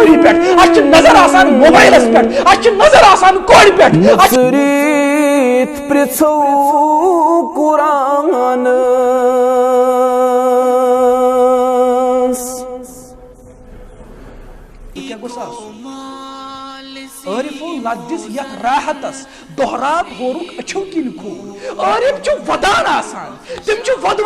کوری پہ اچھ نظر آسان موبائلس پہ اچھ نظر آسان کوڑ پہ نصریت پرژھو قرآنس کیا گوسا عارفو لدس یت راحتس دہرات ہورک اچھو کن کھول عارف چھ ودان آسان تم چھ ود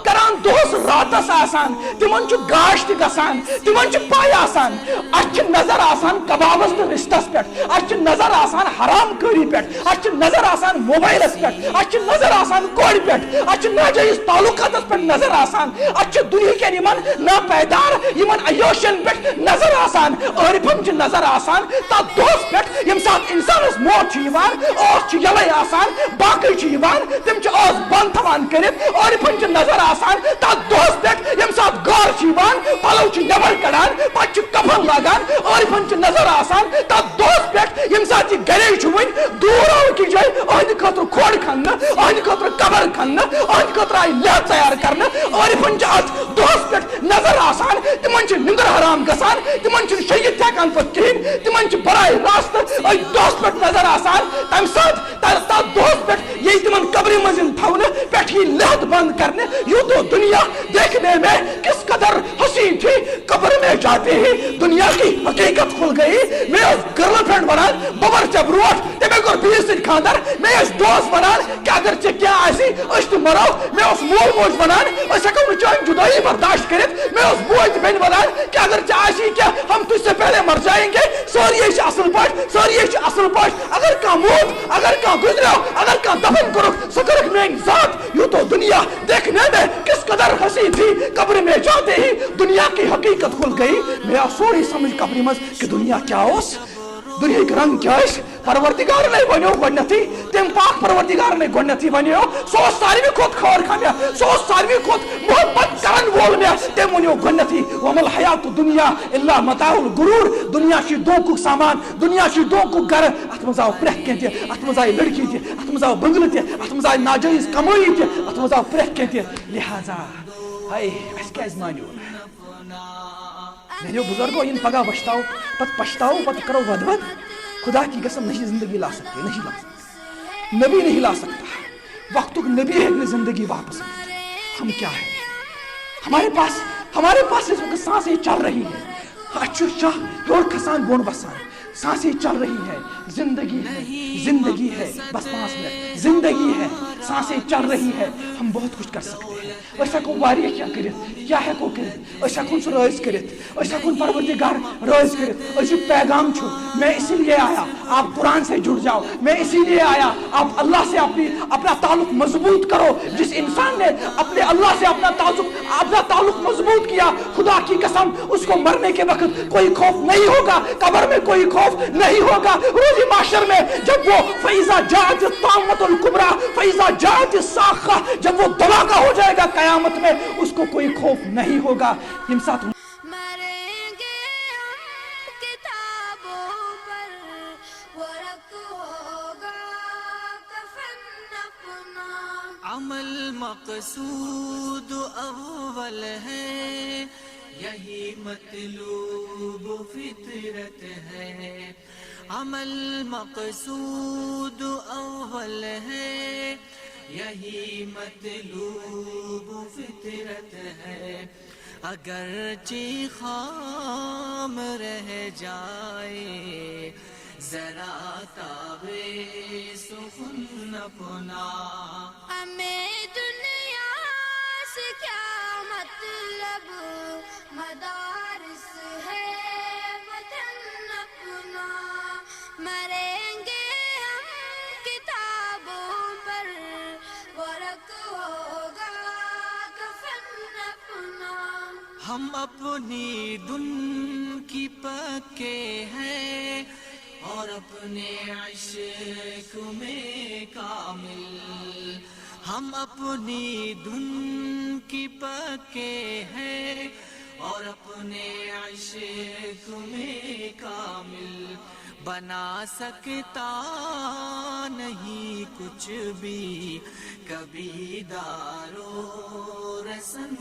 کران دوس راتس آسان تمن چھ گاش تہ گسان تمن چھ پائی آسان اچھ نظر آسان کبابس تہ رشتس پہ اچھ نظر آسان حرام کاری پہ اچھ نظر آسان موبائلس پہ اچھ نظر آسان کوڑ پہ اچھ ناجائز تعلقاتس پہ نظر آسان اچھ دنیا کے یمن ناپائیدار یمن عیوشن پہ نظر آسان عارفن چھ نظر آسان تا دوس پہ یم سات انسانس موت چھ یوان اوس چھ یلے آسان باقی چھ یوان تم چھ اوس بند تھوان کرت عارفن چھ نظر آسان تا دوس پہ یم سات گار چھ یوان پلو چھ نبر کڑان پتہ چھ کفن لاگان عارفن چھ نظر آسان تا دوس پہ یم سات یہ گرے چھ ون دور آو کی جائے اہد خاطر کھوڑ کھنہ اہد خاطر قبر کھنہ اہد خاطر آئی لہت تیار کرنا عارفن چھ ات دوس پہ نظر آسان تمن چھ نندر حرام گسان تمن چھ شہید تھکان پتہ کہین تمن چھ برائے راست ای دوس پہ نظر آسان تم سات تا دوس پہ یہ تمن قبر منزل تھونا پہ یہ لہت بند کرنے یوں تو دنیا دیکھنے میں کس قدر حسین تھی قبر میں جاتے ہی دنیا کی حقیقت کھل گئی میں اس گرل فرینڈ بنان ببر چب روٹ تمہیں کور بیس سن خاندر میں اس دوست بنان کہ اگر چھ کیا آسی اس تو مرو میں اس مول موج بنان اس ہکو چاہیے جدائی برداشت کرت میں اس بوجھ بین بنان کہ اگر چھ آسی کیا ہم تجھ سے پہلے مر جائیں گے سوری یہ اصل پاٹ سوری یہ اصل پاٹ اگر کا موت اگر کا گزرو اگر کا دفن کرو سو کرک میں ذات یوں تو دنیا دیکھنے میں کس قدر حسین تھی قبر میں جاتے ہی دنیا کی حقیقت کھل گئی میں سوری سمجھ قبر مز کہ دنیا کیا اس دنیا کا رنگ کیا اس پروردگار نے ونیو گنتی تم پاک پروردگار نے گنتی ونیو سو ساروی کھوت خور کھانا سو ساروی کھوت محبت کرن وول میں تم ونیو گنتی ومل حیات دنیا الا متاع الغرور دنیا چھ دوکو سامان دنیا چھ دوکو گھر ات مز آو پرت کینہ تہ ات مز آئی لڑکی تہ ات مز آو بنگلہ تہ ات مز آئی ناجائز کمائی تہ ات مز آو پرت کینہ تہ لہذا ہائے اس کیاز مانیو میرے بزرگوں ان پگہ پچھتاؤ پت پچھتاؤ پت کرو ود ود خدا کی قسم نہیں زندگی لا سکتے نہیں لا سکتے نبی نہیں لا سکتا وقت نبی ہے زندگی واپس ہم کیا ہے ہمارے پاس اس وقت سانسیں چل رہی ہے اچھو چاہ یور کھسان بون بسان سانسیں چل رہی ہے زندگی ہے بس 5 منٹ زندگی ہے سانسیں چل رہی ہے ہم بہت کچھ کر سکتے ہیں ایسا کو واریہ کیا کرت کیا ہے کو کرت ایسا کن سو رائز کرت ایسا کن پروردگار رائز کرت ایسا پیغام چھو میں اسی لیے آیا آپ قرآن سے جڑ جاؤ میں اسی لیے آیا آپ اللہ سے اپنا تعلق مضبوط کرو جس انسان نے اپنے اللہ سے اپنا تعلق مضبوط کیا خدا کی قسم اس کو مرنے کے وقت کوئی خوف نہیں ہوگا قبر میں کوئی خوف نہیں ہوگا روز معاشر میں جب وہ فَإِذَا جَاءَتِ الطَّامَّةُ الْكُبْرَى فَإِذَا جَاءَتِ الصَّاخَّةُ جب وہ دھماکہ ہو جائے گا قیامت میں اس کو کوئی خوف نہیں ہوگا ہم ساتھ مریں گے ہم کتابوں پر ورق ہوگا کفن اپنا عمل مقصود اول ہے یہی مطلوب فطرت ہے عمل مقصود اول ہے یہی مطلوب فطرت ہے اگرچہ خام رہ جائے ذرا تابے سخن اپنا ہمیں دنیا سے کیا مطلب مدارس ہے وطن اپنا مریں گے ہم کتابوں پر ورق ہوگا کفن اپنا ہم اپنی دن کی پکے ہیں اور اپنے عشق میں کامل ہم اپنی دھن کی پکے ہیں اور اپنے عشق میں کامل بنا سکتا نہیں کچھ بھی کبھی دارو رسن